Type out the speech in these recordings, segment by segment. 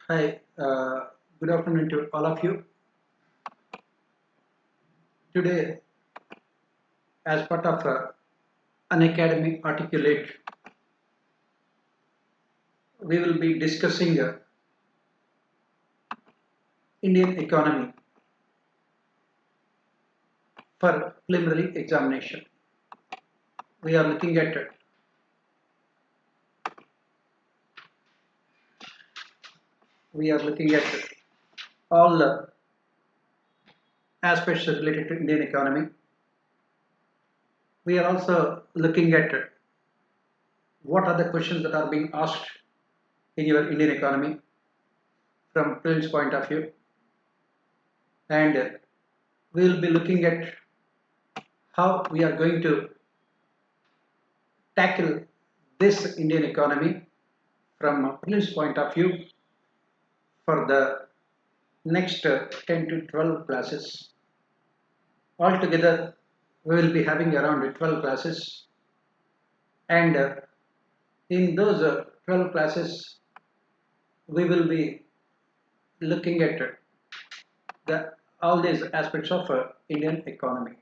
Hi, good afternoon to all of you. Today, as part of Unacademy Articulate, we will be discussing Indian economy for preliminary examination. We are looking at all aspects related to Indian economy. We are also looking at what are the questions that are being asked in your Indian economy from prelims point of view, and we will be looking at how we are going to tackle this Indian economy from a prelims point of view for the next 10 to 12 classes. Altogether, we will be having around 12 classes, and in those 12 classes, we will be looking at all these aspects of Indian economy,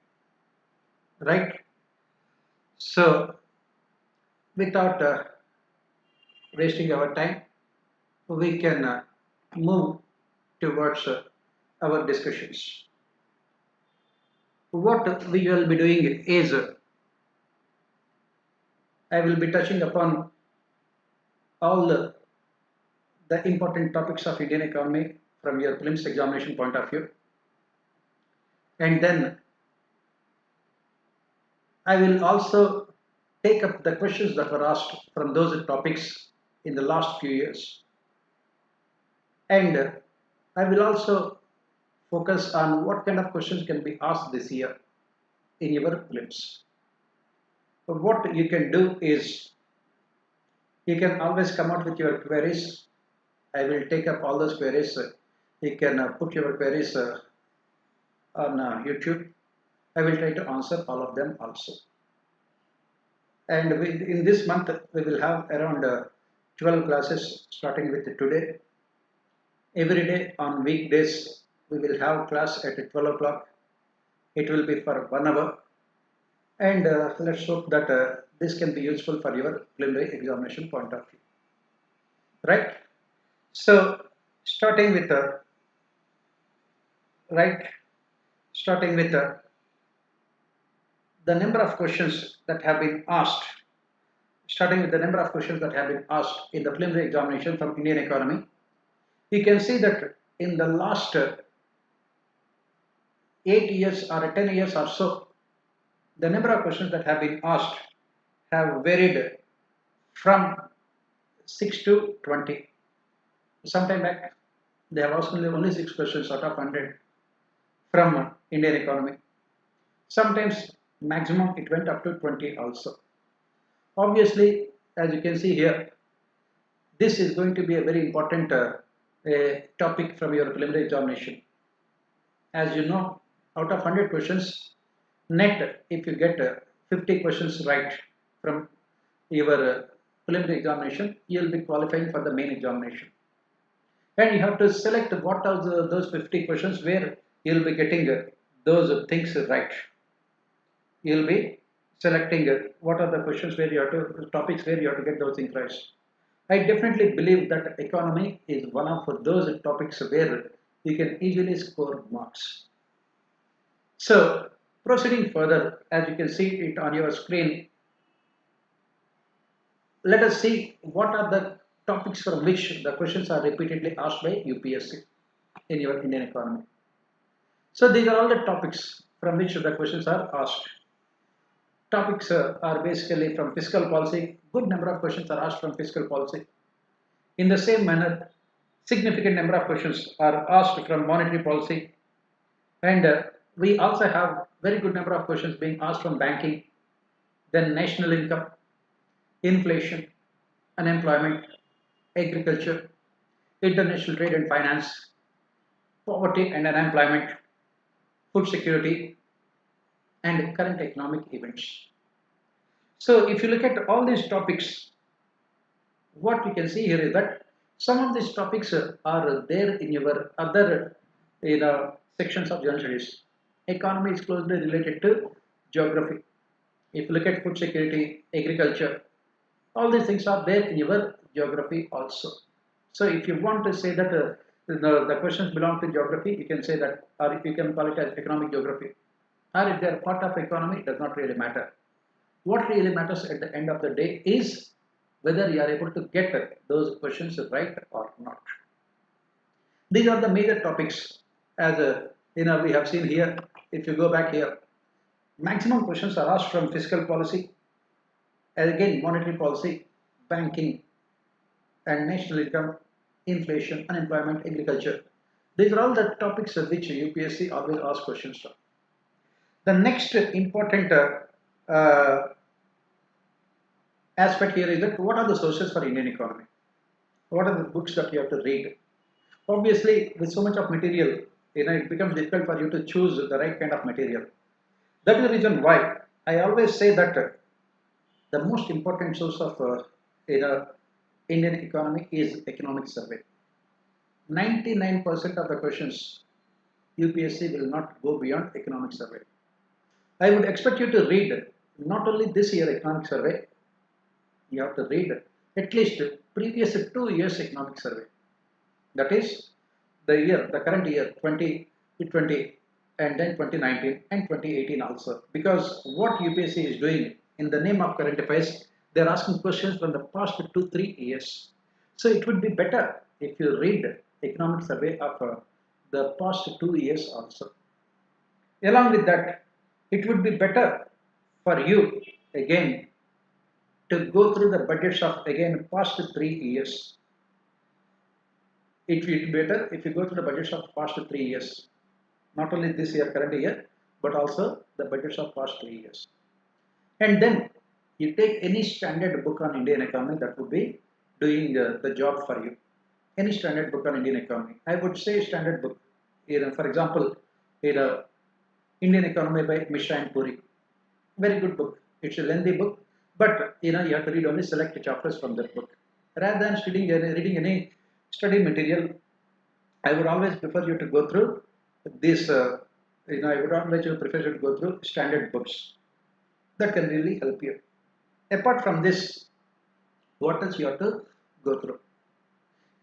right? So, without wasting our time, we can move towards our discussions. What we will be doing is I will be touching upon all the important topics of Indian economy from your prelims examination point of view, and then I will also take up the questions that were asked from those topics in the last few years, and I will also focus on what kind of questions can be asked this year in your prelims. So what you can do is you can always come out with your queries. I will take up all those queries. You can put your queries on YouTube. I will try to answer all of them also. And in this month, we will have around 12 classes starting with today. Every day on weekdays, we will have class at 12 o'clock. It will be for 1 hour. And let's hope that this can be useful for your preliminary examination point of view. Right? So, starting with the number of questions that have been asked, starting with the number of questions that have been asked in the preliminary examination from Indian economy, you can see that in the last 8 years or 10 years or so, the number of questions that have been asked have varied from 6 to 20. Sometime back, they have asked only 6 questions out of 100 from Indian economy. Sometimes maximum it went up to 20 also. Obviously, as you can see here, this is going to be a very important topic from your preliminary examination. As you know, out of 100 questions, net if you get 50 questions right from your preliminary examination, you will be qualifying for the main examination. And you have to select what are those 50 questions where you will be getting those things right. You will be selecting what are the questions where you have to, topics where you have to get those things right. I definitely believe that economy is one of those topics where you can easily score marks. So, proceeding further, as you can see it on your screen, let us see what are the topics from which the questions are repeatedly asked by UPSC in your Indian economy. So, these are all the topics from which the questions are asked. Topics are basically from fiscal policy. Good number of questions are asked from fiscal policy. In the same manner, significant number of questions are asked from monetary policy, and we also have very good number of questions being asked from banking, then national income, inflation, unemployment, agriculture, international trade and finance, poverty and unemployment, food security, and current economic events. So if you look at all these topics, what we can see here is that Some of these topics are there in your other sections of general studies. Economy is closely related to geography. If you look at food security, agriculture, all these things are there in your geography also. So if you want to say that the questions belong to geography, you can say that, or you can call it as economic geography. Or if they are part of economy, it does not really matter. What really matters at the end of the day is whether you are able to get those questions right or not. These are the major topics as we have seen here. If you go back here, maximum questions are asked from fiscal policy, and again monetary policy, banking, and national income, inflation, unemployment, agriculture. These are all the topics which UPSC always asks questions from. The next important aspect here is that what are the sources for Indian economy? What are the books that you have to read? Obviously, with so much of material, it becomes difficult for you to choose the right kind of material. That is the reason why I always say that the most important source of Indian economy is economic survey. 99% of the questions UPSC will not go beyond economic survey. I would expect you to read not only this year economic survey, you have to read at least previous 2 years economic survey. That is the current year 2020 and then 2019 and 2018 also. Because what UPSC is doing in the name of current affairs, they are asking questions from the past 2-3 years. So it would be better if you read economic survey of the past 2 years also. Along with that, it would be better for you again to go through the budgets of again past 3 years. It will be better if you go through the budgets of past 3 years, not only this year, current year, but also the budgets of past 3 years. And then you take any standard book on Indian economy that would be doing the job for you. Any standard book on Indian economy. I would say standard book. For example, Indian Economy by Mishra and Puri. Very good book. It's a lengthy book, but you have to read only select chapters from that book. Rather than reading any study material, I would always prefer you to go through this. I would always prefer you to go through standard books. That can really help you. Apart from this, what else you have to go through?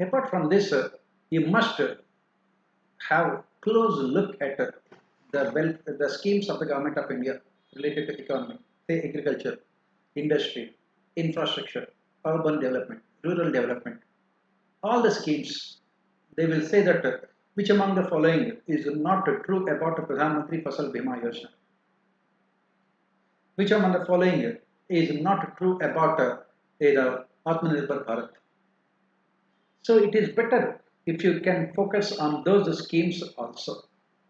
Apart from this, you must have close look at the schemes of the government of India related to economy, say agriculture, industry, infrastructure, urban development, rural development. All the schemes, they will say that which among the following is not true about Pradhan Mantri Fasal Bima Yojana. Which among the following is not true about Atmanirbhar Bharat. So it is better if you can focus on those schemes also.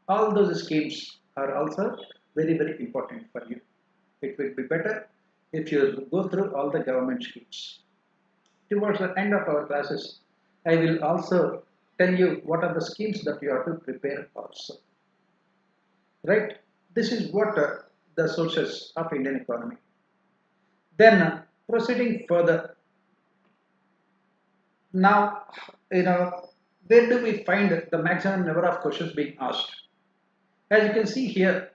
All those schemes are also very, very important for you. It will be better if you go through all the government schemes. Towards the end of our classes, I will also tell you what are the schemes that you have to prepare also. Right? This is what the sources of Indian economy. Then proceeding further. Now, where do we find the maximum number of questions being asked? As you can see here,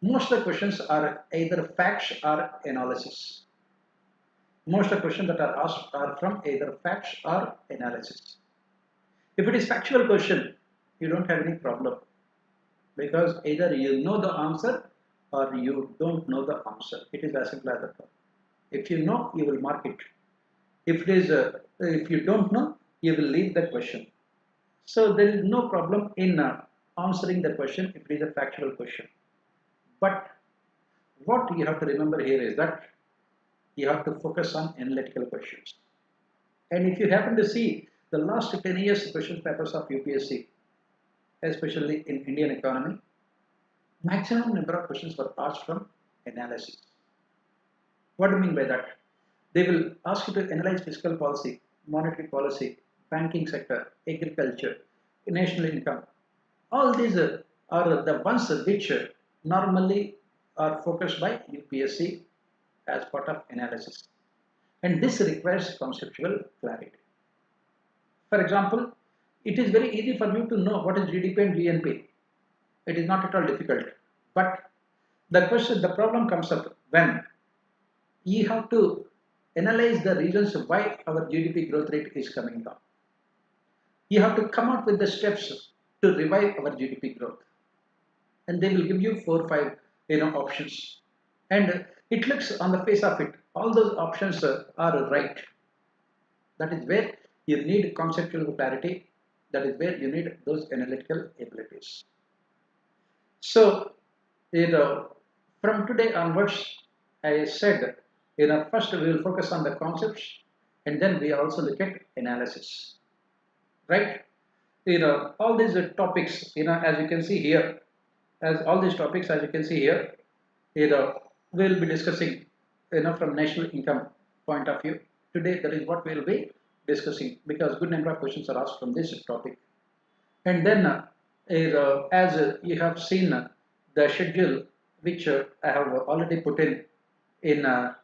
most of the questions are either facts or analysis. Most of the questions that are asked are from either facts or analysis. If it is factual question, you don't have any problem, because either you know the answer or you don't know the answer. It is as simple as that. If you know, you will mark it. If you don't know, you will leave the question. So there is no problem in answering the question if it is a factual question. But what you have to remember here is that you have to focus on analytical questions. And if you happen to see the last 10 years question papers of UPSC, especially in Indian economy, maximum number of questions were asked from analysis. What do you mean by that? They will ask you to analyze fiscal policy, monetary policy, banking sector, agriculture, national income. All these are the ones which normally are focused by UPSC as part of analysis. And this requires conceptual clarity. For example, it is very easy for you to know what is GDP and GNP. It is not at all difficult. But the problem comes up when you have to analyze the reasons why our GDP growth rate is coming down. You have to come up with the steps to revive our GDP growth, and they will give you 4 5 options, and it looks on the face of it all those options are right. That is where you need conceptual clarity. That is where you need those analytical abilities. So, from today onwards, I said, first we will focus on the concepts, and then we also look at analysis, right? All these topics, as you can see here, as you can see here, we will be discussing, from national income point of view. Today, that is what we will be discussing, because good number of questions are asked from this topic. And then, as you have seen the schedule, which I have already put in our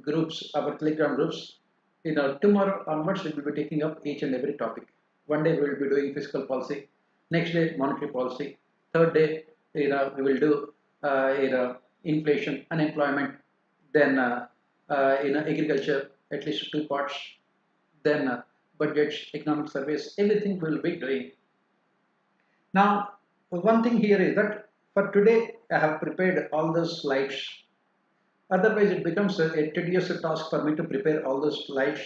groups, our Telegram groups. Tomorrow onwards we will be taking up each and every topic. One day we will be doing fiscal policy, next day monetary policy, third day we will do inflation, unemployment, then agriculture, at least 2 parts, then budgets, economic surveys, everything we will be doing. Now, one thing here is that for today I have prepared all those slides. Otherwise, it becomes a tedious task for me to prepare all those slides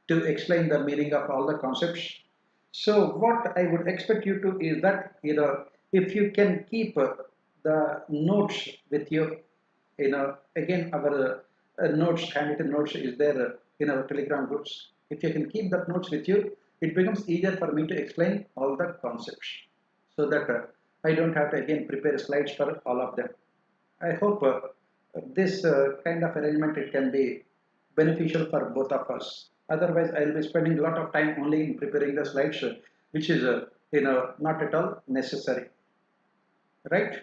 to explain the meaning of all the concepts. So, what I would expect you to is that if you can keep the notes with you, again our notes, handwritten notes is there in our Telegram groups. If you can keep that notes with you, it becomes easier for me to explain all the concepts, so that I don't have to again prepare slides for all of them. I hope this kind of arrangement, it can be beneficial for both of us. Otherwise, I will be spending a lot of time only in preparing the slides, which is not at all necessary. Right?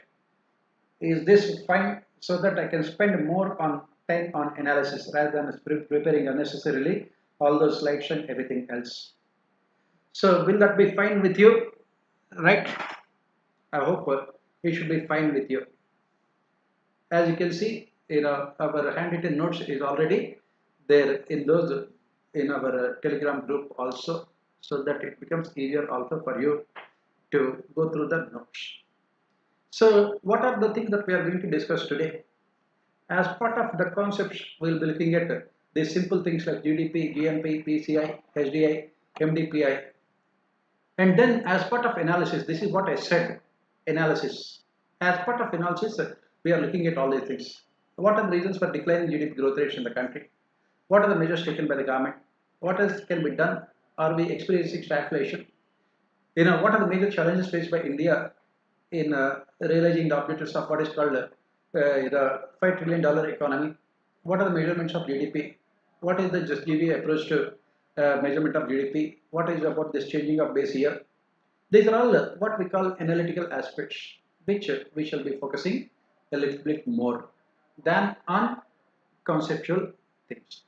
Is this fine? So that I can spend more time on analysis rather than preparing unnecessarily all those slides and everything else. So will that be fine with you? Right? I hope it should be fine with you. As you can see, our handwritten notes is already there in our Telegram group also, so that it becomes easier also for you to go through the notes. So, what are the things that we are going to discuss today? As part of the concepts, we will be looking at these simple things like GDP, GNP, PCI, HDI, MDPI. And then as part of analysis, this is what I said, analysis. As part of analysis, we are looking at all these things. What are the reasons for declining GDP growth rates in the country? What are the measures taken by the government? What else can be done? Are we experiencing stagflation? What are the major challenges faced by India in realizing the objectives of what is called the $5 trillion economy? What are the measurements of GDP? What is the just Gba approach to measurement of GDP? What is about this changing of base year? These are all what we call analytical aspects, which we shall be focusing a little bit more than on conceptual things.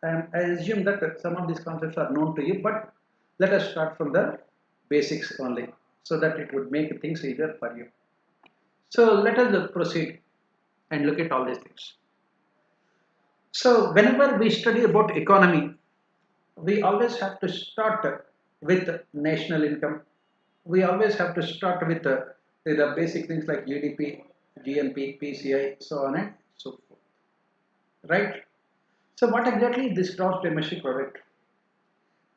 And I assume that some of these concepts are known to you, but let us start from the basics only, so that it would make things easier for you. So let us proceed and look at all these things. So whenever we study about economy, we always have to start with national income. We always have to start with the basic things like GDP, GNP, PCI, so on and so forth. Right? So what exactly is this gross domestic product?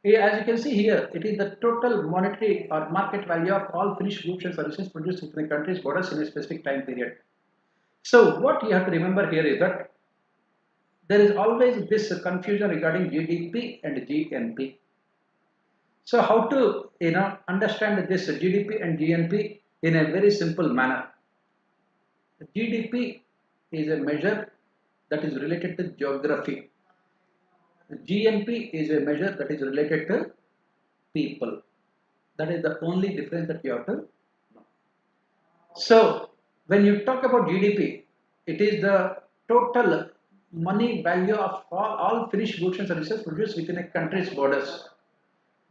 As you can see here, it is the total monetary or market value of all finished goods and services produced within the country's borders in a specific time period. So what you have to remember here is that there is always this confusion regarding GDP and GNP. So how to understand this GDP and GNP in a very simple manner? GDP is a measure that is related to geography. GNP is a measure that is related to people. That is the only difference that you have to know. So when you talk about GDP, it is the total money value of all finished goods and services produced within a country's borders.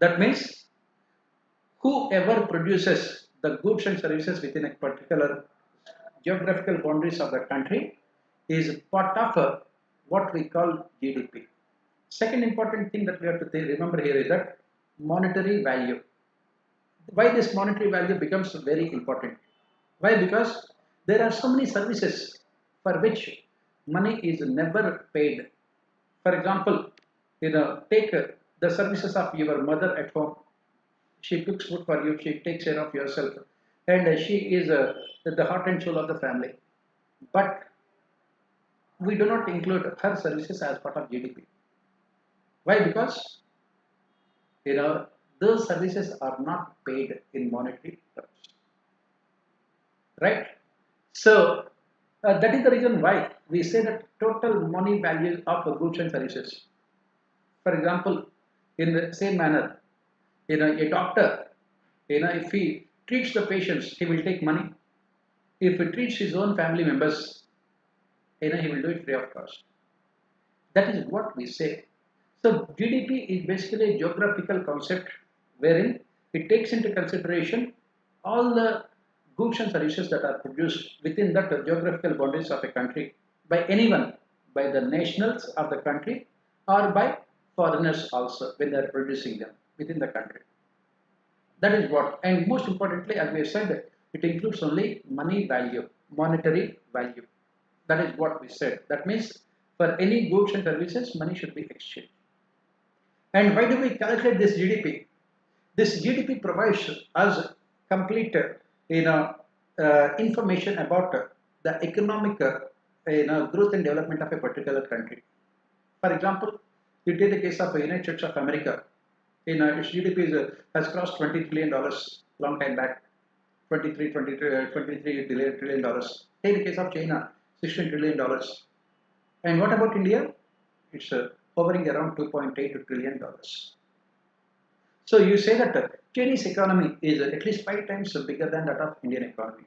That means whoever produces the goods and services within a particular geographical boundaries of the country is part of what we call GDP. Second important thing that we have to remember here is that monetary value. Why this monetary value becomes very important? Why? Because there are so many services for which money is never paid. For example, take the services of your mother at home. She cooks food for you, she takes care of yourself, and she is the heart and soul of the family. But we do not include her services as part of GDP. Why? Because those services are not paid in monetary terms, right? So that is the reason why we say that total money value of goods and services. For example, in the same manner, a doctor, if he treats the patients, he will take money. If he treats his own family members, he will do it free of cost. That is what we say. So GDP is basically a geographical concept wherein it takes into consideration all the goods and services that are produced within that geographical boundaries of a country by anyone, by the nationals of the country or by foreigners also when they are producing them within the country. That is what, and most importantly, as we have said, it includes only money value, monetary value. That is what we said. That means for any goods and services, money should be exchanged. And why do we calculate this GDP? This GDP provides us complete information about the economic growth and development of a particular country. For example, you take the case of the United States of America. Its GDP has crossed $20 trillion long time back, 23 trillion dollars. Take the case of China, $16 trillion. And what about India? It's hovering around $2.8 trillion. So you say that Chinese economy is at least 5 times bigger than that of Indian economy.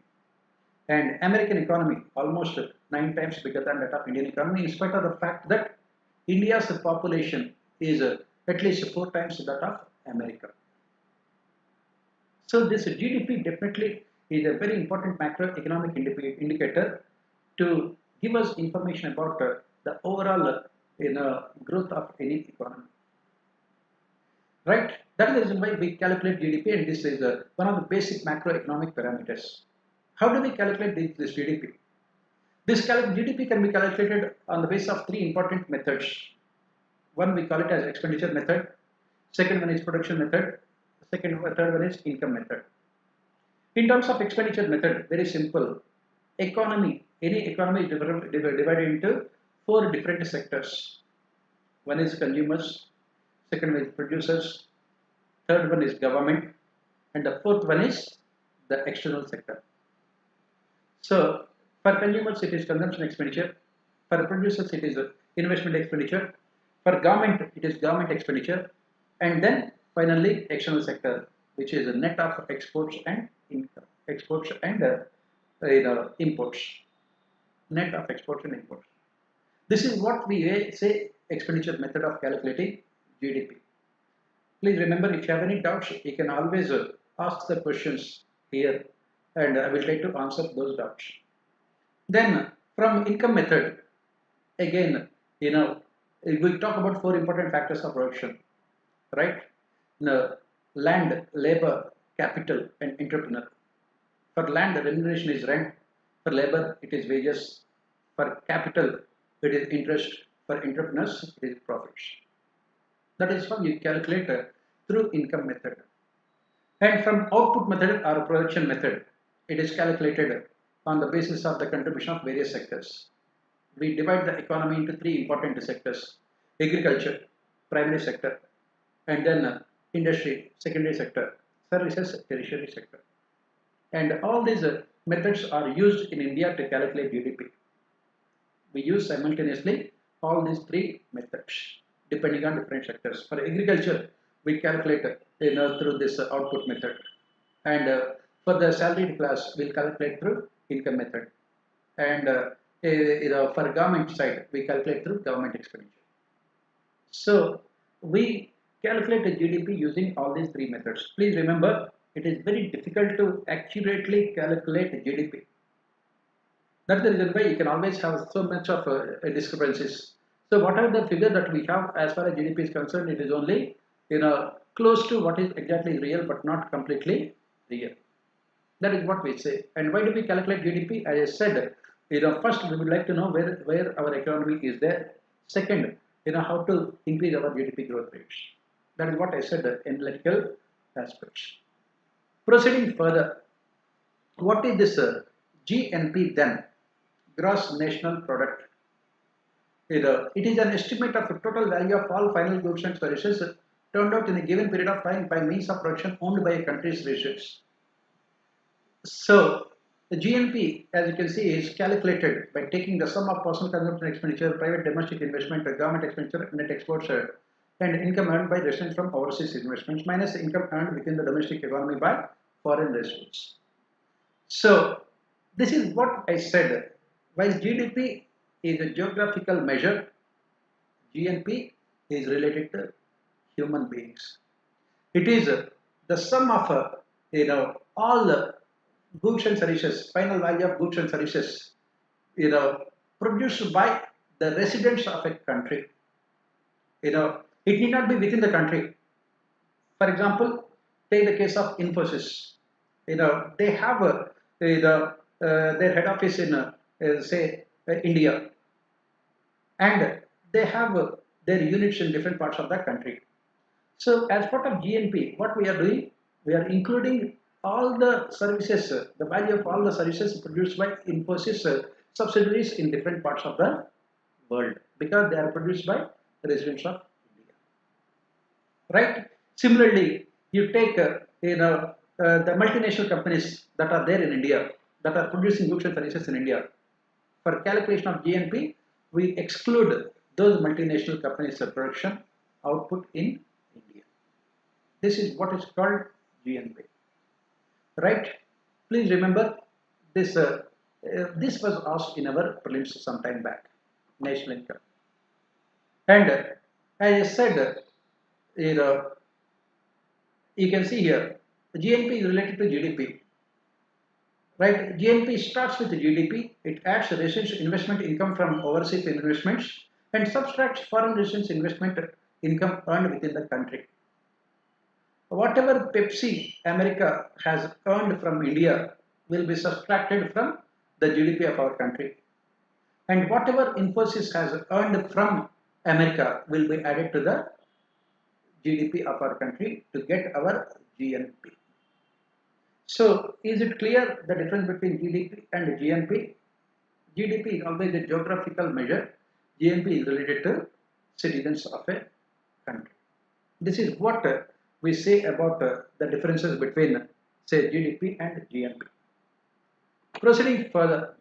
And American economy almost 9 times bigger than that of Indian economy, in spite of the fact that India's population is at least 4 times that of America. So this GDP definitely is a very important macroeconomic indicator to give us information about the overall growth of any economy. Right? That is the reason why we calculate GDP, and this is one of the basic macroeconomic parameters. How do we calculate this GDP? This GDP can be calculated on the basis of 3 important methods. One we call it as expenditure method, second one is production method, third one is income method. In terms of expenditure method, very simple. Economy, any economy is divided into 4 different sectors. One is consumers, second one is producers, third one is government, and the fourth one is the external sector. So for consumers it is consumption expenditure, for producers it is investment expenditure, for government it is government expenditure, and then finally external sector, which is a net of exports and income, exports and imports, net of exports and imports. This is what we say expenditure method of calculating GDP. Please remember, if you have any doubts, you can always ask the questions here, and I will try to answer those doubts. Then from income method, again, we talk about 4 important factors of production, right? Land, labor, capital, and entrepreneur. For land, the remuneration is rent. For labor, it is wages. For capital, it is interest. For entrepreneurs, it is profits. That is how you calculate through income method. And from output method or production method, it is calculated on the basis of the contribution of various sectors. We divide the economy into 3 important sectors: agriculture, primary sector, and then industry, secondary sector, services, tertiary sector. And all these methods are used in India to calculate GDP. We use simultaneously all these 3 methods depending on different sectors. For agriculture, we calculate through this output method, and for the salaried class, we'll calculate through income method, and for government side, we calculate through government expenditure. So we calculate the GDP using all these three methods. Please remember, it is very difficult to accurately calculate GDP. That's the reason why you can always have so much of discrepancies. So whatever the figure that we have as far as GDP is concerned, it is only close to what is exactly real, but not completely real. That is what we say. And why do we calculate GDP? As I said, first we would like to know where our economy is there. Second, how to increase our GDP growth rates. That is what I said in analytical aspects. Proceeding further, what is this GNP then? Gross National Product. It is an estimate of the total value of all final goods and services turned out in a given period of time by means of production owned by a country's resources. So, the GNP, as you can see, is calculated by taking the sum of personal consumption expenditure, private domestic investment, government expenditure, net exports, and income earned by residents from overseas investments minus the income earned within the domestic economy by foreign residents. So, this is what I said. While GDP is a geographical measure, GNP is related to human beings. It is the sum of all the goods and services, final value of goods and services, produced by the residents of a country. It need not be within the country. For example, take the case of Infosys. They have their head office in say India, and they have their units in different parts of the country. So, as part of GNP, what we are doing, we are including all the services, the value of all the services produced by Infosys subsidiaries in different parts of the world, because they are produced by residents of India. Right? Similarly, you take the multinational companies that are there in India, that are producing goods and services in India. For calculation of GNP, we exclude those multinational companies' production output in India. This is what is called GNP. Right? Please remember this. This was asked in our prelims some time back. National income. And as I said, you can see here, GNP is related to GDP. Right? GNP starts with GDP. It adds residents' investment income from overseas investments and subtracts foreign residents' investment income earned within the country. Whatever Pepsi America has earned from India will be subtracted from the GDP of our country. And whatever Infosys has earned from America will be added to the GDP of our country to get our GNP. So, is it clear the difference between GDP and GNP? GDP is always a geographical measure. GNP is related to citizens of a country. This is what we say about the differences between, say, GDP and GNP. Proceeding further,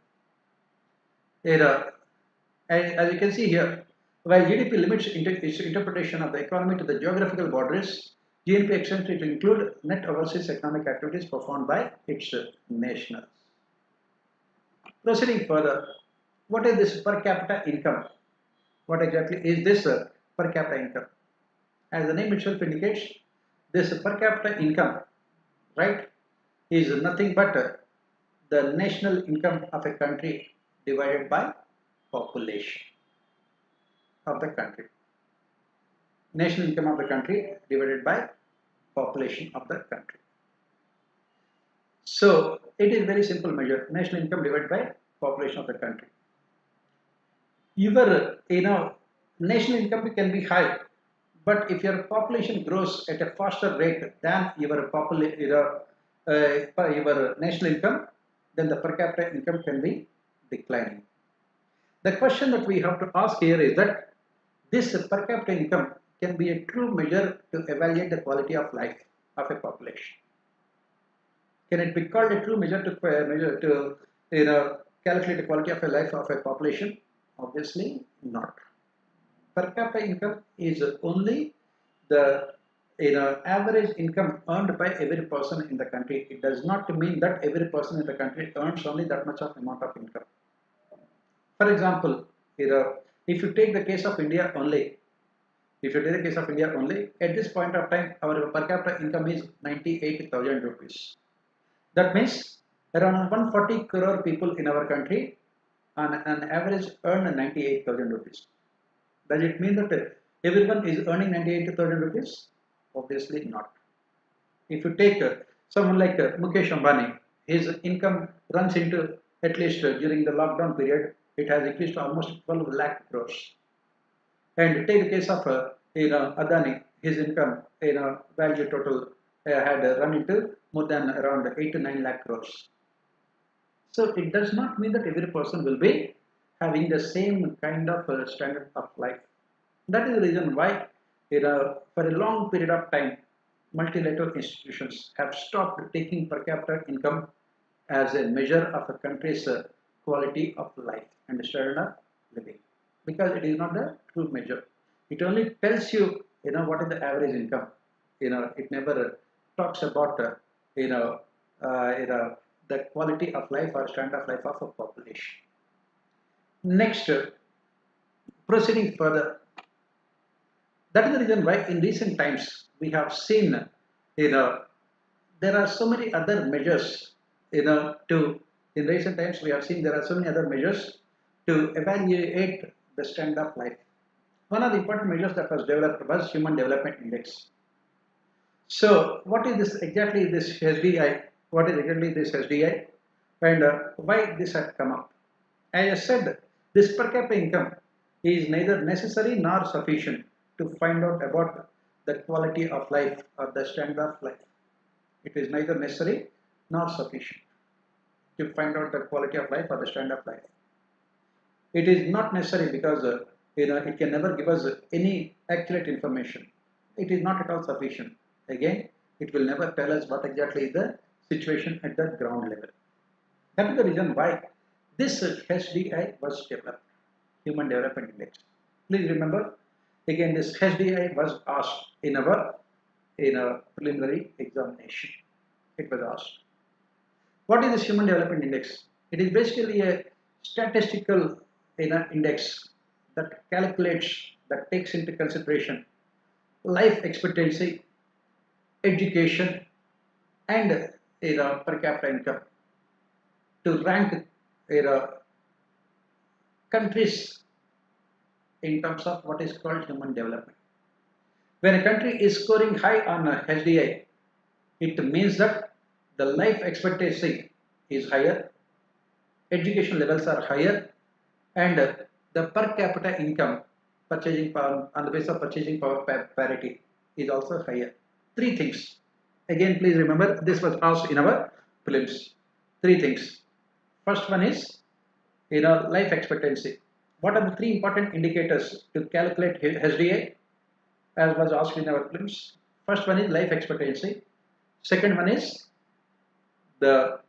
as you can see here, while GDP limits its interpretation of the economy to the geographical boundaries, GNP extends it to include net overseas economic activities performed by its nationals. Proceeding further, what is this per capita income? What exactly is this per capita income? As the name itself indicates, this per capita income, right, is nothing but the national income of a country divided by population of the country. National income of the country divided by population of the country. So it is very simple measure, national income divided by population of the country. Your national income can be high, but if your population grows at a faster rate than your national income, then the per capita income can be declining. The question that we have to ask here is that this per capita income can be a true measure to evaluate the quality of life of a population. Can it be called a true measure to calculate the quality of a life of a population? Obviously not. Per capita income is only the average income earned by every person in the country. It does not mean that every person in the country earns only that much of amount of income. For example, if you take the case of India only, If you take the case of India only, at this point of time, our per capita income is 98,000 rupees. That means around 140 crore people in our country on an average earn 98,000 rupees. Does it mean that everyone is earning 98,000 rupees? Obviously not. If you take someone like Mukesh Ambani, his income runs into, at least during the lockdown period, it has increased to almost 12 lakh crores. And take the case of Adani, his income value total had run into more than around 8 to 9 lakh crores. So it does not mean that every person will be having the same kind of standard of life. That is the reason why for a long period of time, multilateral institutions have stopped taking per capita income as a measure of a country's quality of life and standard of living, because it is not the true measure. It only tells you, what is the average income. It never talks about, the quality of life or standard of life of a population. Next, proceeding further, that is the reason why in recent times we have seen, there are so many other measures, in recent times we have seen there are so many other measures to evaluate the standard of life. One of the important measures that was developed was Human Development Index. So, what is this exactly this HDI? What is exactly this HDI? And why this had come up? As I said, this per capita income is neither necessary nor sufficient to find out about the quality of life or the standard of life. It is neither necessary nor sufficient to find out the quality of life or the standard of life. It is not necessary because it can never give us any accurate information. It is not at all sufficient. Again, it will never tell us what exactly is the situation at the ground level. That is the reason why this HDI was developed, Human Development Index. Please remember, again, this HDI was asked in a preliminary examination. It was asked. What is this Human Development Index? It is basically a statistical index that calculates, that takes into consideration life expectancy, education, and per capita income to rank countries in terms of what is called human development. When a country is scoring high on HDI, it means that the life expectancy is higher, education levels are higher, and the per capita income, purchasing power, on the basis of purchasing power parity, is also higher. Three things. Again, please remember, this was asked in our prelims. Three things. First one is life expectancy. What are the three important indicators to calculate HDI, as was asked in our prelims? First one is life expectancy. Second one is the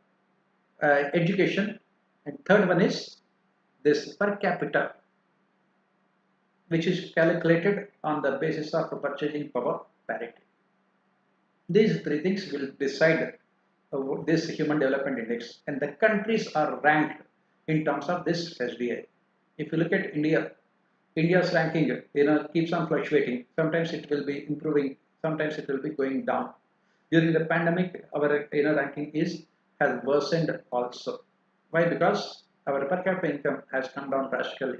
education, and third one is this per capita, which is calculated on the basis of purchasing power parity. These three things will decide this Human Development Index, and the countries are ranked in terms of this HDI. If you look at India, India's ranking keeps on fluctuating. Sometimes it will be improving, sometimes it will be going down. During the pandemic, our ranking has worsened also. Why? Because our per capita income has come down drastically,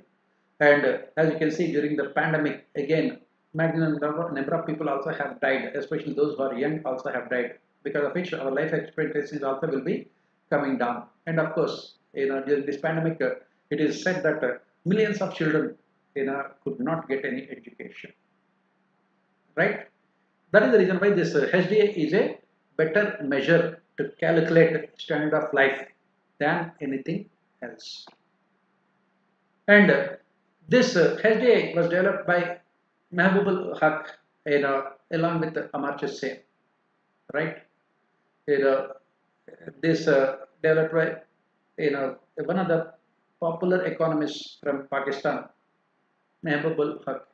and as you can see, during the pandemic, again, maximum number of people also have died, especially those who are young also have died, because of which our life expectancies also will be coming down. And of course, during this pandemic, it is said that millions of children could not get any education, right? That is the reason why this HDA is a better measure to calculate standard of life than anything else. And this HDA was developed by Mehboob Haq, along with Amartya Sen, right? This developed by one of the popular economists from Pakistan, Mehboob Haq,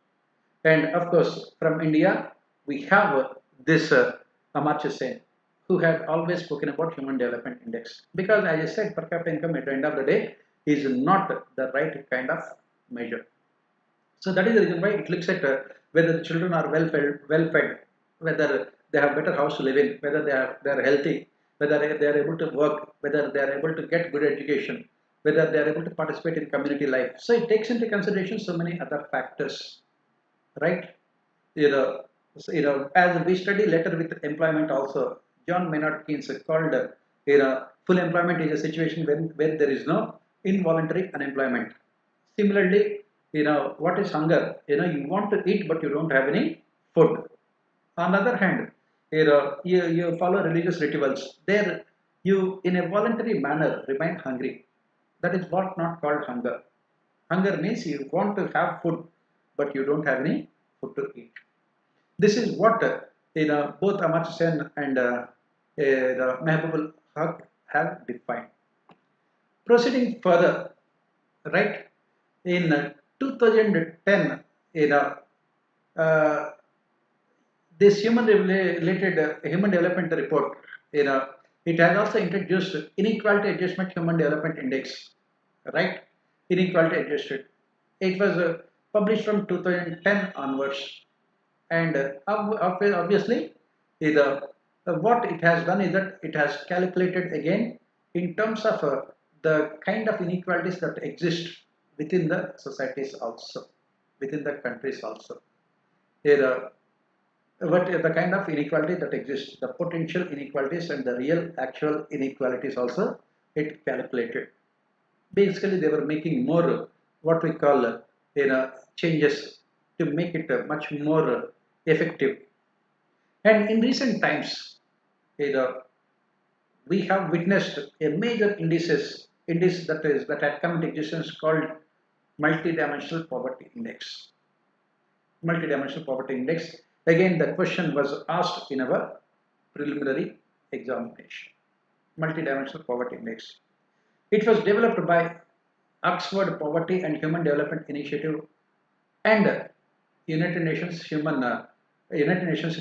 and of course from India we have this Amartya Sen, who had always spoken about Human Development Index, because as I said, per capita income at the end of the day is not the right kind of measure. So that is the reason why it looks at whether the children are well fed, whether they have better house to live in, whether they are healthy, whether they are able to work, whether they are able to get good education, whether they are able to participate in community life. So it takes into consideration so many other factors, right? You know, as we study later with employment also, John Maynard Keynes called, full employment is a situation where there is no involuntary unemployment. Similarly, what is hunger? You want to eat but you don't have any food. On the other hand, you follow religious rituals. There, you in a voluntary manner remain hungry. That is what not called hunger. Hunger means you want to have food, but you don't have any food to eat. This is what both Amartya Sen and the Mehboob Haq have defined. Proceeding further, right? In 2010, uh, this human development report, it has also introduced inequality adjustment human development index, right? Inequality adjusted. It was published from 2010 onwards, and obviously, what it has done is that it has calculated again in terms of the kind of inequalities that exist within the societies also, within the countries also. Here, what the kind of inequality that exists, the potential inequalities and the real actual inequalities also it calculated. Basically, they were making more what we call changes to make it much more effective. And in recent times, uh, we have witnessed a major index that had come into existence called multidimensional poverty index. Multidimensional poverty index. Again, the question was asked in our preliminary examination. Multidimensional poverty index. It was developed by Oxford Poverty and Human Development Initiative and United Nations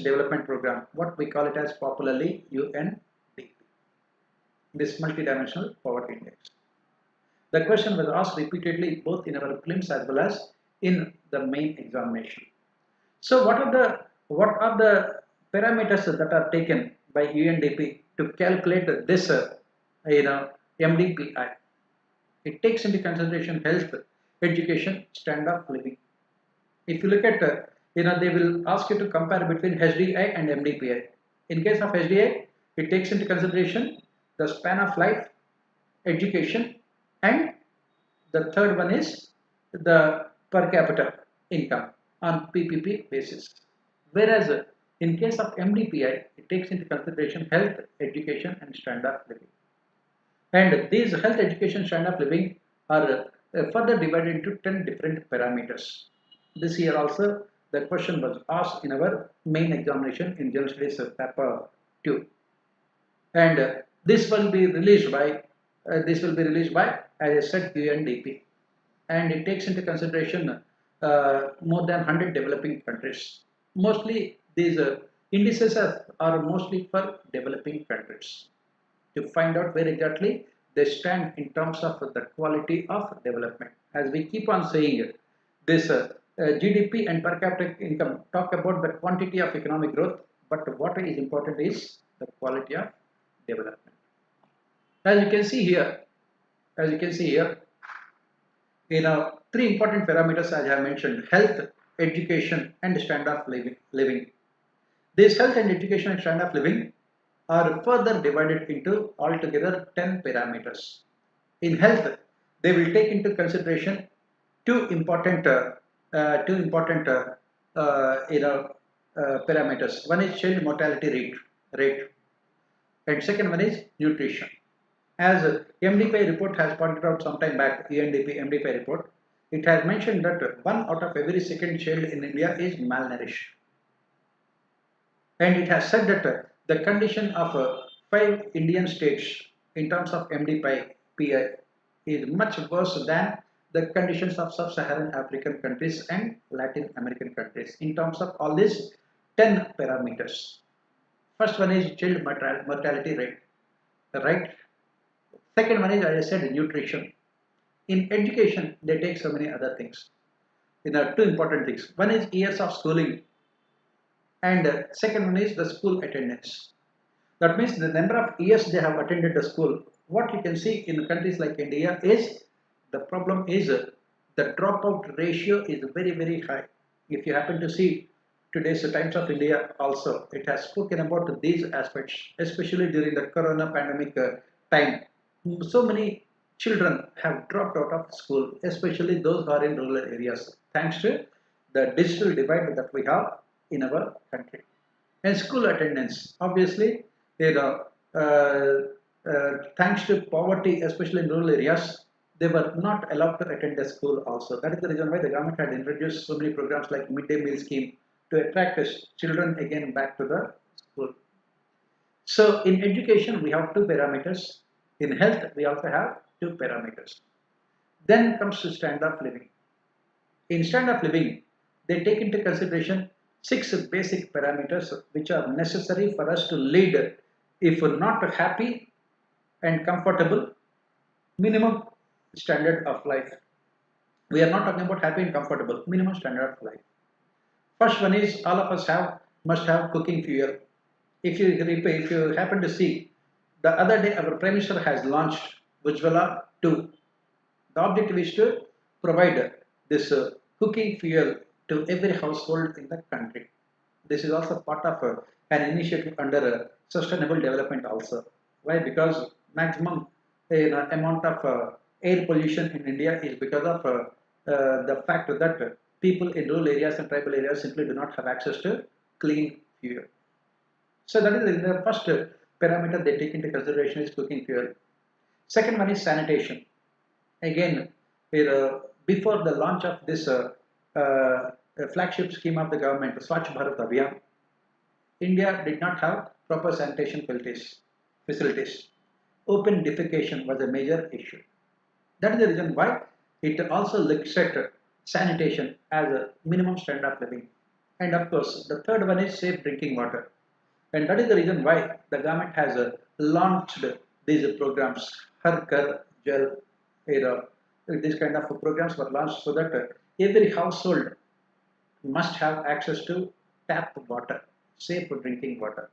Development Program. What we call it as popularly UNDP. This multidimensional poverty index. The question was asked repeatedly both in our prelims as well as in the main examination. So what are the parameters that are taken by UNDP to calculate this MDPI? It takes into consideration health, education, standard of living. If you look at they will ask you to compare between HDI and MDPI. In case of HDI, it takes into consideration the span of life, education, and the third one is the per capita income on PPP basis. Whereas in case of MDPI, it takes into consideration health, education, and standard of living. And these health, education, standard of living are further divided into 10 different parameters. This year also, the question was asked in our main examination in General Studies paper 2. And this will be released by, as I said, UNDP, and it takes into consideration more than 100 developing countries. Mostly these indices are mostly for developing countries to find out where exactly they stand in terms of the quality of development. As we keep on saying, this GDP and per capita income talk about the quantity of economic growth, but what is important is the quality of development. As you can see here, as you can see here, three important parameters as I have mentioned: health, education, and standard of living. These health and education and standard of living are further divided into altogether 10 parameters. In health, they will take into consideration two important parameters. One is child mortality rate, and second one is nutrition. As MDPI report has pointed out some time back, UNDP MDPI report, it has mentioned that 1 out of every second child in India is malnourished. And it has said that the condition of 5 Indian states in terms of MDPI is much worse than the conditions of sub-Saharan African countries and Latin American countries in terms of all these 10 parameters. First one is child mortality rate, right? Second one is, as I said, nutrition. In education, they take so many other things. two important things. One is years of schooling, and second one is the school attendance. That means the number of years they have attended the school. What you can see in countries like India is the problem is the dropout ratio is very, very high. If you happen to see today's Times of India also, it has spoken about these aspects, especially during the corona pandemic time. So many children have dropped out of school, especially those who are in rural areas, thanks to the digital divide that we have in our country. And school attendance, obviously, you know, thanks to poverty, especially in rural areas, they were not allowed to attend the school also. That is the reason why the government had introduced so many programs like midday meal scheme to attract children again back to the school. So in education, we have two parameters. In health, we also have two parameters. Then comes to standard of living. In standard of living, they take into consideration six basic parameters which are necessary for us to lead, if not happy and comfortable, minimum standard of life. We are not talking about happy and comfortable, minimum standard of life. First one is all of us must have cooking fuel. If you happen to see, the other day our Prime Minister has launched Ujjwala 2. The objective is to provide this cooking fuel to every household in the country. This is also part of an initiative under sustainable development also. Why? Because maximum amount of air pollution in India is because of the fact that people in rural areas and tribal areas simply do not have access to clean fuel. So that is the first parameter they take into consideration is cooking fuel. Second one is sanitation. Again, before the launch of this flagship scheme of the government, Swachh Bharat Abhiyan, India did not have proper sanitation facilities. Open defecation was a major issue. That is the reason why it also looks at sanitation as a minimum standard of living. And of course, the third one is safe drinking water. And that is the reason why the government has launched these programs, Har Ghar Jal, these kind of programs were launched so that every household must have access to tap water, safe drinking water.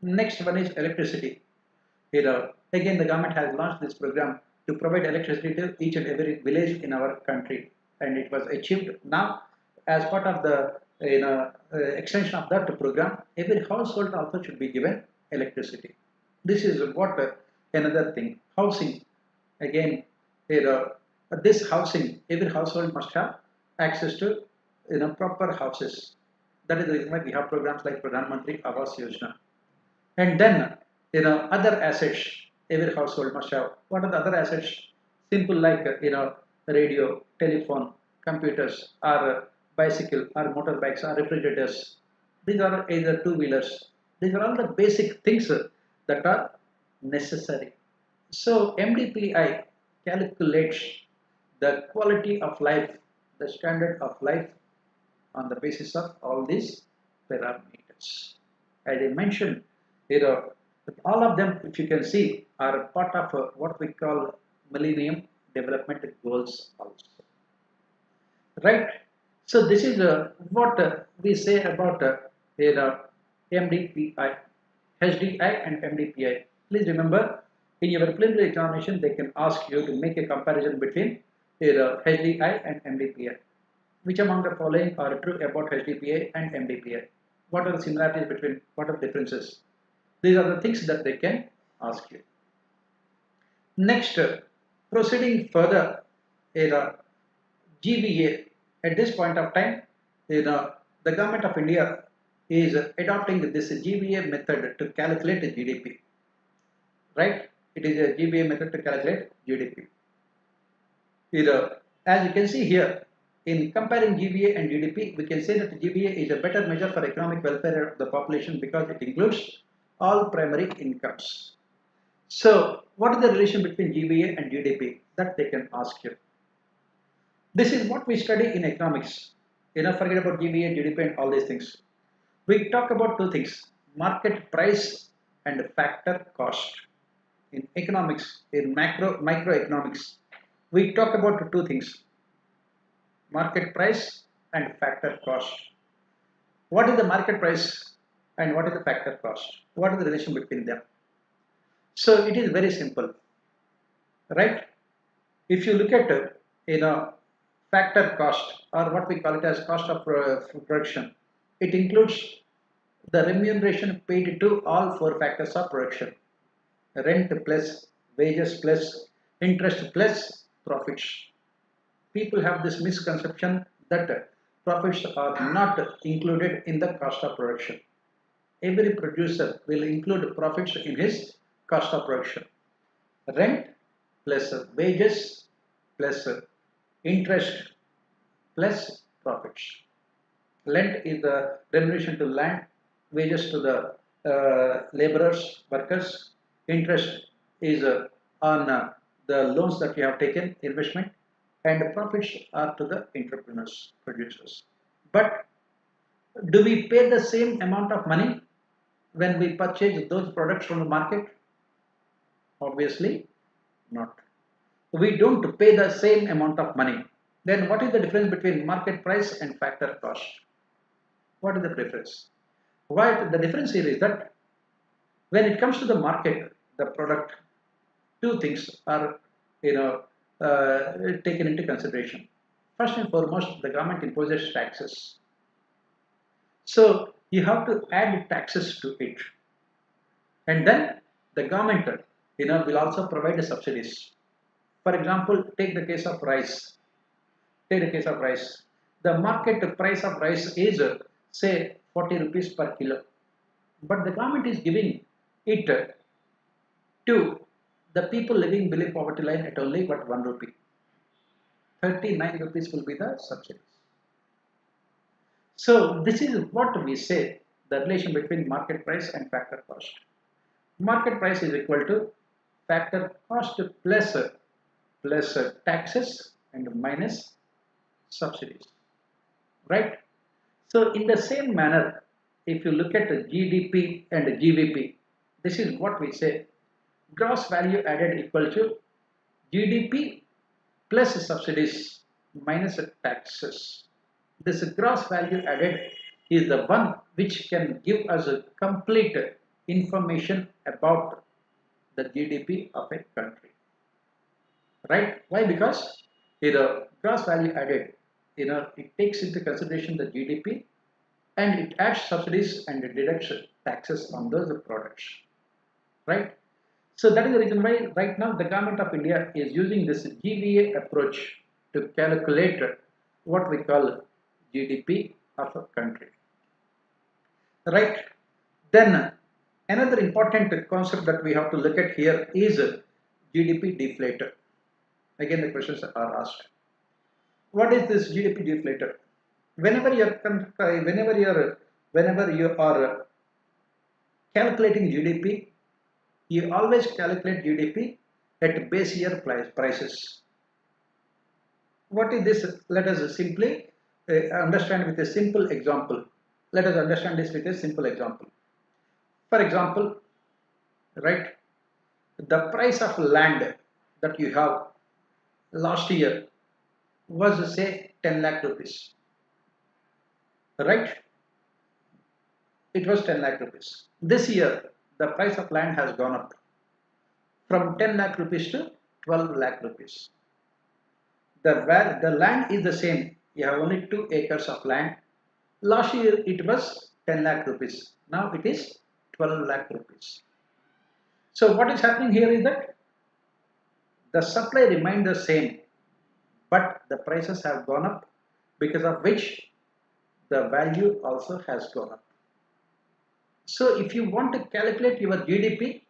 Next one is electricity. Again, the government has launched this program to provide electricity to each and every village in our country, and it was achieved. Now, as part of the extension of that program, every household also should be given electricity. This is what another thing. Housing. Again, this housing, every household must have access to proper houses. That is the reason why we have programs like Pradhan Mantri Awas Yojana. And then other assets every household must have. What are the other assets? Simple like radio, telephone, computers, or bicycle, or motorbikes, or refrigerators. These are either two-wheelers. These are all the basic things that are necessary. So MDPI calculates the quality of life, the standard of life on the basis of all these parameters. As I mentioned, all of them, if you can see, are part of what we call Millennium Development Goals also. Right? So this is what we say about MDPI, HDI and MDPI. Please remember, in your preliminary examination, they can ask you to make a comparison between HDI and MDPI. Which among the following are true about HDPI and MDPI? What are the similarities between, what are the differences? These are the things that they can ask you. Next, proceeding further, GBA, at this point of time, the government of India is adopting this GBA method to calculate the GDP. Right? It is a GBA method to calculate GDP. As you can see here, in comparing GBA and GDP, we can say that GBA is a better measure for economic welfare of the population because it includes all primary incomes. So, what is the relation between GBA and GDP? That they can ask you. This is what we study in economics. Forget about GBA, GDP and all these things. We talk about two things, market price and factor cost. In economics, in microeconomics, we talk about two things, market price and factor cost. What is the market price and what is the factor cost? What is the relation between them? So it is very simple, right? If you look at factor cost, or what we call it as cost of production, it includes the remuneration paid to all four factors of production: rent plus wages plus interest plus profits. People have this misconception that profits are not included in the cost of production. Every producer will include profits in his cost of production. Rent plus wages plus interest plus profits. Rent is the remuneration to land, wages to the laborers, workers. Interest is on the loans that you have taken, investment, and profits are to the entrepreneurs, producers. But do we pay the same amount of money when we purchase those products from the market? Obviously not. We don't pay the same amount of money. Then what is the difference between market price and factor cost? What is the difference? Why the difference here is that when it comes to the market, the product, two things are taken into consideration. First and foremost, the government imposes taxes. So you have to add taxes to it, and then the government will also provide the subsidies. For example, take the case of rice. Take the case of rice. The market price of rice is say 40 rupees per kilo, but the government is giving it to the people living below poverty line at only but 1 rupee. 39 rupees will be the subsidies. So this is what we say, the relation between market price and factor cost. Market price is equal to factor cost plus taxes and minus subsidies, right? So in the same manner, if you look at the GDP and the GVP, this is what we say: gross value added equal to GDP plus subsidies minus taxes. This gross value added is the one which can give us a complete information about the GDP of a country, right? Why? Because the gross value added, it takes into consideration the GDP and it adds subsidies and it deducts taxes on those products, right? So that is the reason why right now the government of India is using this GVA approach to calculate what we call GDP of a country, right? Then another important concept that we have to look at here is GDP deflator. Again, the questions are asked. What is this GDP deflator? Whenever you are calculating GDP, you always calculate GDP at base year prices. What is this? Let us simply understand with a simple example. Let us understand this with a simple example. For example, right, the price of land that you have last year was say 10 lakh rupees, right? It was 10 lakh rupees. This year, the price of land has gone up from 10 lakh rupees to 12 lakh rupees. The land is the same. You have only 2 acres of land. Last year it was 10 lakh rupees. Now it is 12 lakh rupees. So what is happening here is that the supply remained the same, but the prices have gone up, because of which the value also has gone up. So if you want to calculate your GDP,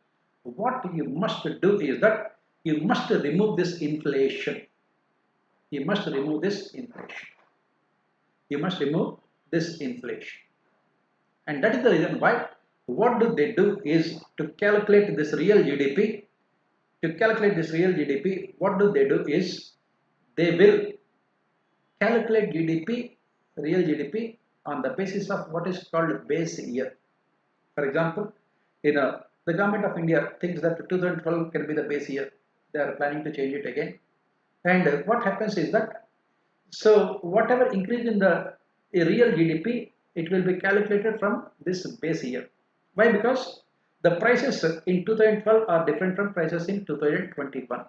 what you must do is that you must remove this inflation. You must remove this inflation. You must remove this inflation. And that is the reason why what do they do is to calculate this real GDP. To calculate this real GDP, what do they do is they will calculate GDP, real GDP, on the basis of what is called base year. For example, the government of India thinks that 2012 can be the base year. They are planning to change it again. And what happens is that So whatever increase in the real GDP, it will be calculated from this base year. Why? Because the prices in 2012 are different from prices in 2021.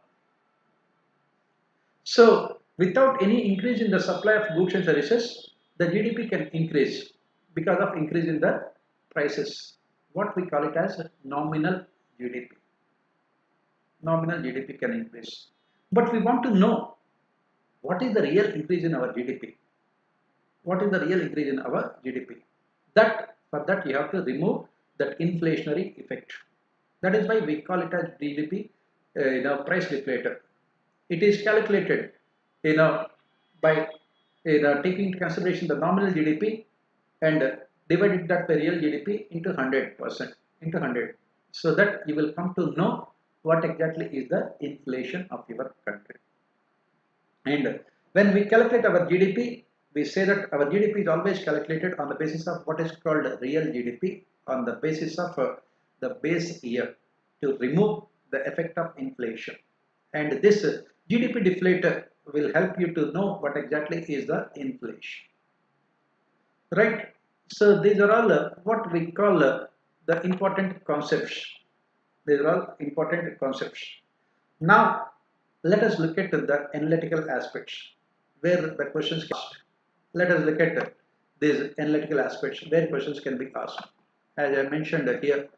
So without any increase in the supply of goods and services, the GDP can increase because of increase in the prices. What we call it as nominal GDP. Nominal GDP can increase. But we want to know what is the real increase in our GDP. What is the real increase in our GDP? For that you have to remove that inflationary effect. That is why we call it as GDP, price deflator. It is calculated, by taking into consideration the nominal GDP and divided that by real GDP into 100%, into 100, so that you will come to know what exactly is the inflation of your country. And when we calculate our GDP, we say that our GDP is always calculated on the basis of what is called real GDP, on the basis of the base year, to remove the effect of inflation. And this GDP deflator will help you to know what exactly is the inflation. Right? So these are all what we call the important concepts. These are all important concepts. Now, let us look at the analytical aspects where the questions can be asked. Let us look at these analytical aspects where questions can be asked. As I mentioned here,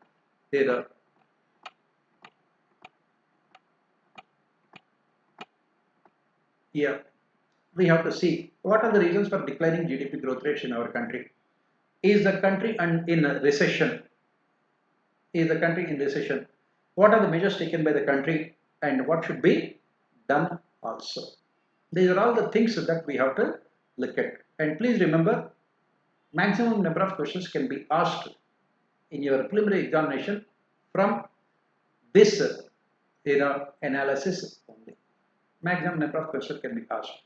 we have to see what are the reasons for declining GDP growth rates in our country. Is the country in a recession? Is the country in recession? What are the measures taken by the country and what should be done also? These are all the things that we have to look at. And please remember, maximum number of questions can be asked in your preliminary examination from this analysis only. Maximum number of questions can be asked.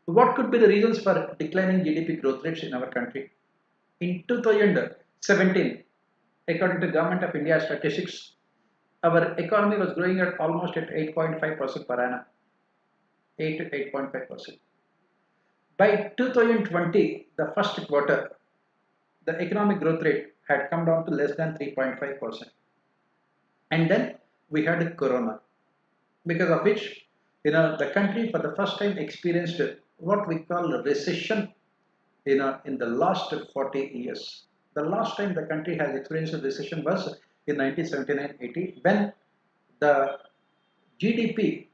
What could be the reasons for declining GDP growth rates in our country? In 2017, according to Government of India statistics, our economy was growing at almost at 8.5% per annum. 8 to 8.5%. By 2020, the first quarter, the economic growth rate had come down to less than 3.5%. And then we had Corona, because of which the country for the first time experienced what we call a recession in the last 40 years. The last time the country has experienced a recession was in 1979-80, when the GDP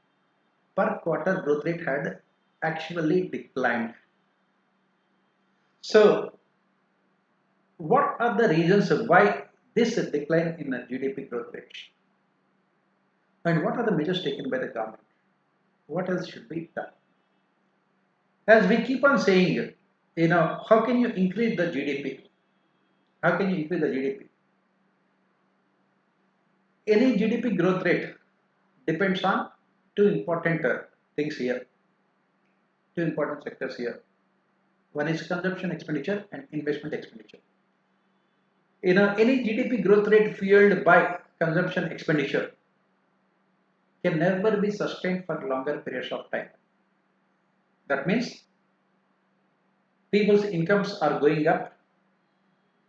per quarter growth rate had actually declined. So, what are the reasons why this decline in the GDP growth rate? And what are the measures taken by the government? What else should be done? As we keep on saying, how can you increase the GDP? How can you increase the GDP? Any GDP growth rate depends on two important things here, two important sectors here. One is consumption expenditure and investment expenditure. Any GDP growth rate fueled by consumption expenditure can never be sustained for longer periods of time. That means people's incomes are going up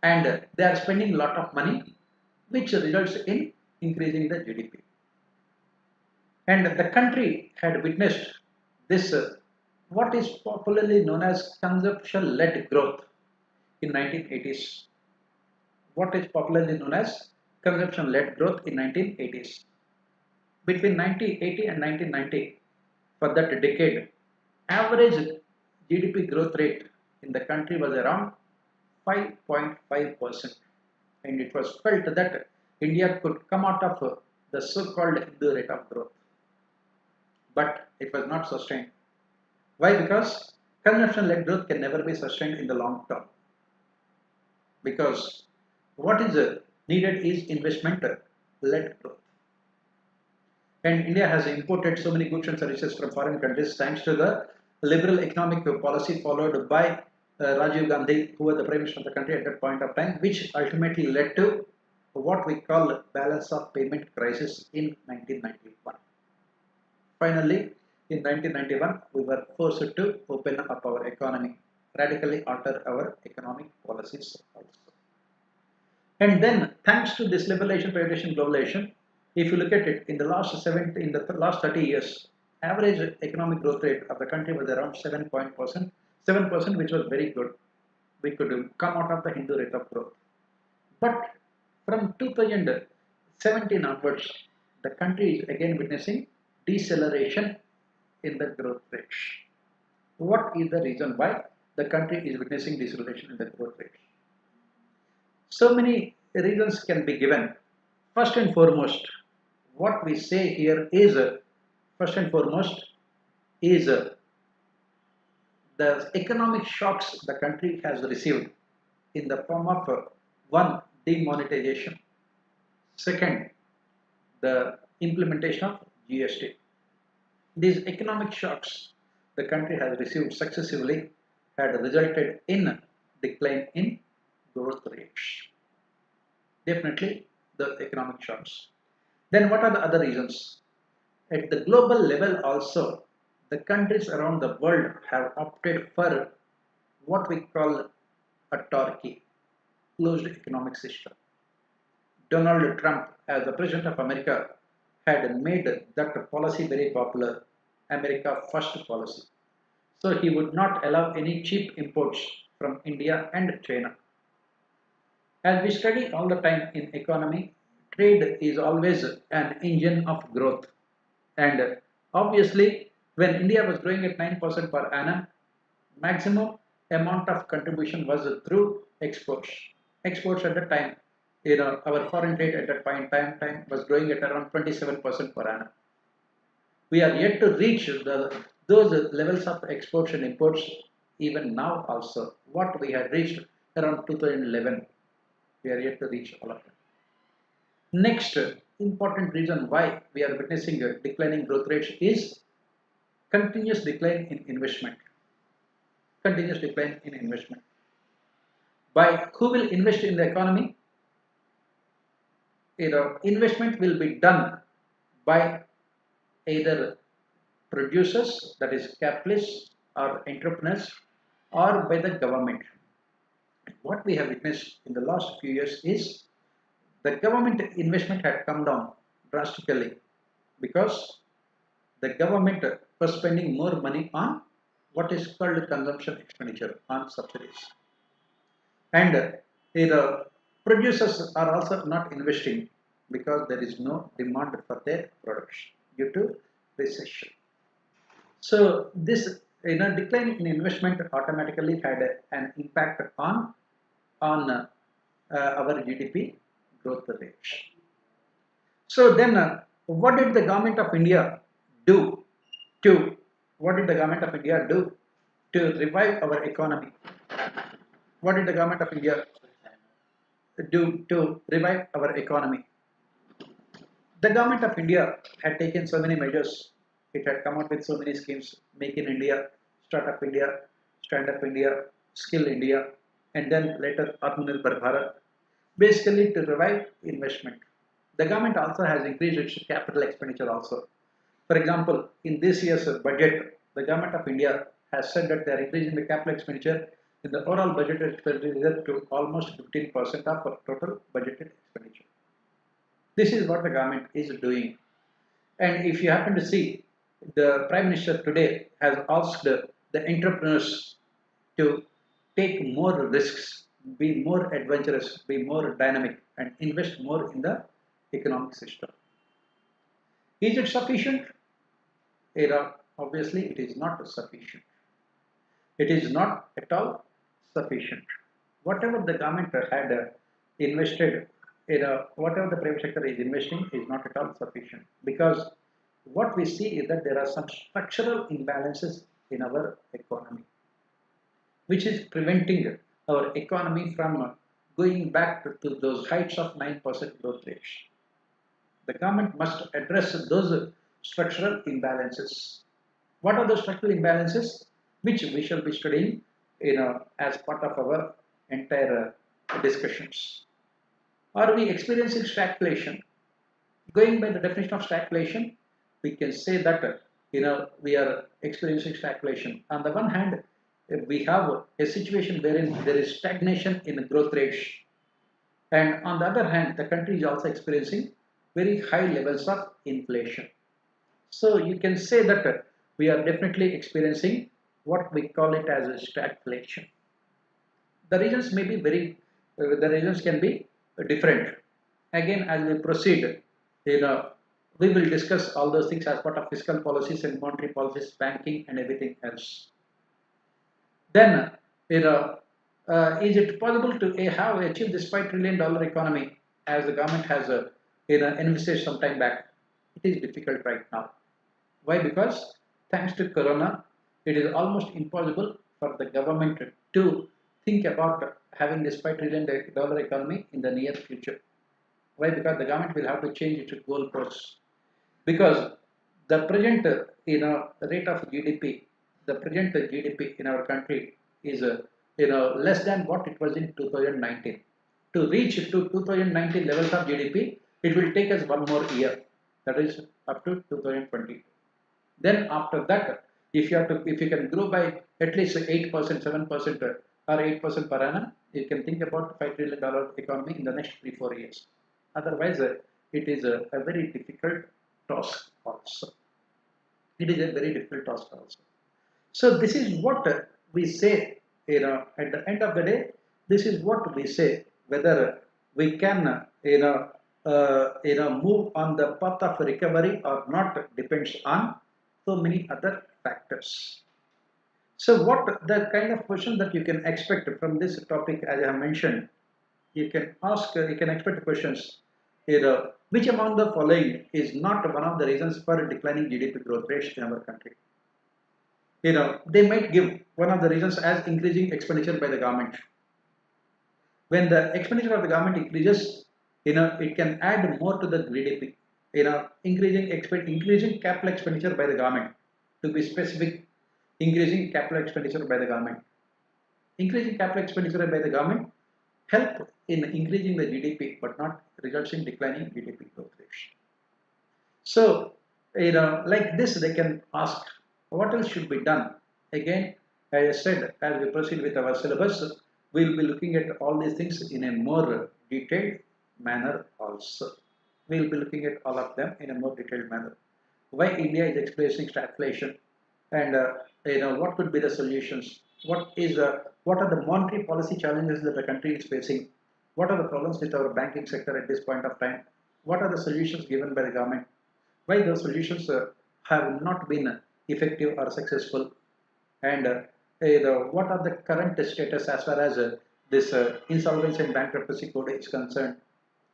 and they are spending a lot of money, which results in increasing the GDP. And the country had witnessed this, what is popularly known as consumption-led growth in 1980s. What is popularly known as consumption-led growth in 1980s. Between 1980 and 1990, for that decade, average GDP growth rate in the country was around 5.5%, and it was felt that India could come out of the so-called Hindu rate of growth. But it was not sustained. Why? Because consumption-led growth can never be sustained in the long term. Because what is needed is investment-led growth. And India has imported so many goods and services from foreign countries thanks to the liberal economic policy followed by Rajiv Gandhi, who was the Prime Minister of the country at that point of time, which ultimately led to what we call balance of payment crisis in 1991. Finally, in 1991, we were forced to open up our economy, radically alter our economic policies also. And then, thanks to this liberalization, privatization, globalization, if you look at it, in the last 30 years, average economic growth rate of the country was around 7%, which was very good. We could come out of the Hindu rate of growth. But from 2017 onwards, the country is again witnessing deceleration in the growth rate. What is the reason why the country is witnessing deceleration in the growth rate? So many reasons can be given. First and foremost, what we say here is, first and foremost, is the economic shocks the country has received in the form of one, demonetization, second, the implementation of GST. These economic shocks the country has received successively had resulted in decline in growth rates. Definitely the economic shocks. Then what are the other reasons? At the global level also, the countries around the world have opted for what we call a Turkey, closed economic system. Donald Trump, as the President of America, had made that policy very popular, America First policy. So he would not allow any cheap imports from India and China. As we study all the time in economy, trade is always an engine of growth. And obviously, when India was growing at 9% per annum, maximum amount of contribution was through exports. Exports at the time, our foreign trade at that point in time was growing at around 27% per annum. We are yet to reach those levels of exports and imports even now also. What we had reached around 2011, we are yet to reach all of them. Next important reason why we are witnessing a declining growth rates is continuous decline in investment. Continuous decline in investment. By who will invest in the economy? Investment will be done by either producers, that is capitalists or entrepreneurs, or by the government. What we have witnessed in the last few years is the government investment had come down drastically because the government was spending more money on what is called consumption expenditure, on subsidies. And the producers are also not investing because there is no demand for their products due to recession. So this decline in investment automatically had an impact on our GDP growth rate. So then what did the government of India do to revive our economy? What did the government of India do to revive our economy? The government of India had taken so many measures. It had come up with so many schemes: Make in India, Startup India, Stand Up India, Skill India, and then later Atmanirbhar Bharat, basically to revive investment. The government also has increased its capital expenditure also. For example, in this year's budget, the government of India has said that they are increasing the capital expenditure in the overall budget expenditure to almost 15% of total budgeted expenditure. This is what the government is doing. And if you happen to see, the Prime Minister today has asked the entrepreneurs to take more risks, be more adventurous, be more dynamic, and invest more in the economic system. Is it sufficient? Obviously, it is not sufficient. It is not at all sufficient. Whatever the government had invested, whatever the private sector is investing is not at all sufficient, because what we see is that there are some structural imbalances in our economy, which is preventing our economy from going back to those heights of 9% growth rates. The government must address those structural imbalances. What are those structural imbalances? Which we shall be studying as part of our entire discussions. Are we experiencing stagflation? Going by the definition of stagflation, we can say that we are experiencing stagflation. On the one hand, we have a situation wherein there is stagnation in growth rates, and on the other hand, the country is also experiencing very high levels of inflation. So you can say that we are definitely experiencing what we call it as a stagflation. The reasons may be the reasons can be different. Again, as we proceed, you know, we will discuss all those things as part of fiscal policies and monetary policies, banking, and everything else. Then, is it possible to have achieved this $5 trillion economy as the government has envisaged some time back? It is difficult right now. Why? Because thanks to Corona, it is almost impossible for the government to think about having this $5 trillion economy in the near future. Why? Because the government will have to change its goalposts. Because the present rate of GDP, the present GDP in our country is less than what it was in 2019. To reach to 2019 levels of GDP, it will take us one more year. That is up to 2020. Then after that, if you can grow by at least 8%, 7%, or 8% per annum, you can think about $5 trillion economy in the next 3-4 years. Otherwise, it is a very difficult task also. It is a very difficult task also. So this is what we say. At the end of the day, this is what we say. Whether we can, move on the path of recovery or not depends on so many other factors. So what the kind of question that you can expect from this topic, as I have mentioned, you can expect questions. Which among the following is not one of the reasons for declining GDP growth rates in our country? They might give one of the reasons as increasing expenditure by the government. When the expenditure of the government increases, it can add more to the GDP. Increasing capital expenditure by the government. To be specific, increasing capital expenditure by the government. Increasing capital expenditure by the government help in increasing the GDP, but not results in declining GDP growth rates. So, like this, they can ask, what else should be done? Again, as I said, as we proceed with our syllabus, we will be looking at all these things in a more detailed manner also. We will be looking at all of them in a more detailed manner. Why India is experiencing stagflation, and what could be the solutions? What are the monetary policy challenges that the country is facing? What are the problems with our banking sector at this point of time? What are the solutions given by the government? Why those solutions have not been effective or successful? And what are the current status as far as this insolvency and bankruptcy code is concerned?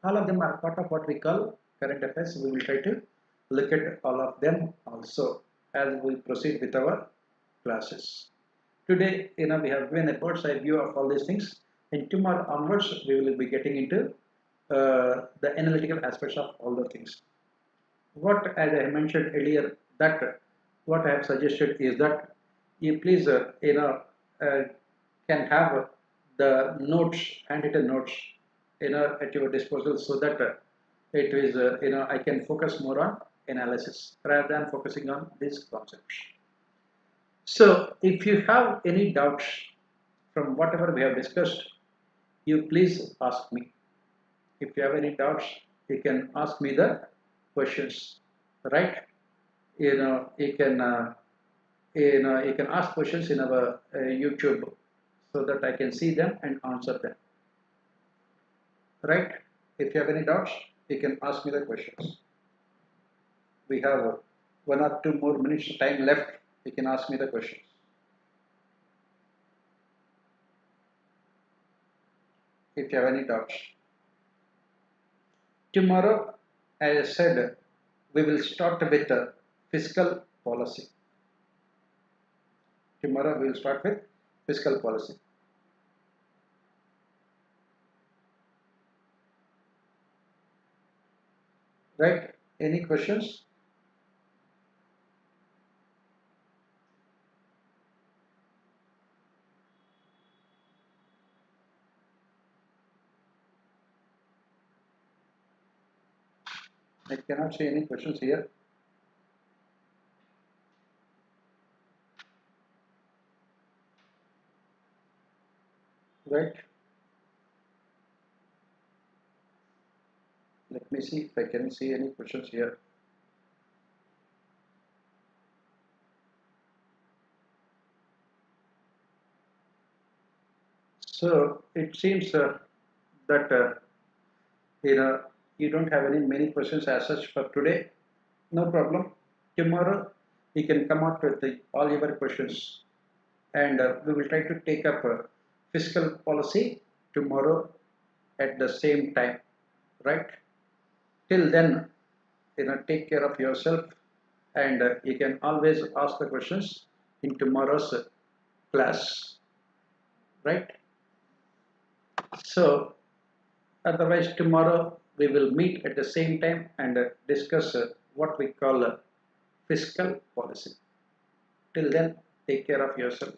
All of them are part of what we call current affairs. We will try to look at all of them also as we proceed with our classes. Today, we have given a bird's eye view of all these things, and tomorrow onwards, we will be getting into the analytical aspects of all the things. What, as I mentioned earlier, that what I have suggested is that you please, can have the notes, handwritten notes, at your disposal, so that it is, I can focus more on analysis rather than focusing on these concepts. So, if you have any doubts from whatever we have discussed, you please ask me. If you have any doubts, you can ask me the questions, right? You can ask questions in our YouTube, so that I can see them and answer them, right? If you have any doubts, you can ask me the questions. We have 1 or 2 more minutes time left. You can ask me the questions. If you have any doubts. Tomorrow, as I said, we will start with fiscal policy. Tomorrow we will start with fiscal policy. Right? Any questions? I cannot see any questions here. right? Let me see if I can see any questions here. So it seems that you don't have any many questions as such for today. No problem. Tomorrow you can come out with all your questions, and we will try to take up fiscal policy tomorrow at the same time, right? Till then, take care of yourself, and you can always ask the questions in tomorrow's class, right? So otherwise, tomorrow we will meet at the same time and discuss what we call fiscal policy. Till then, take care of yourself.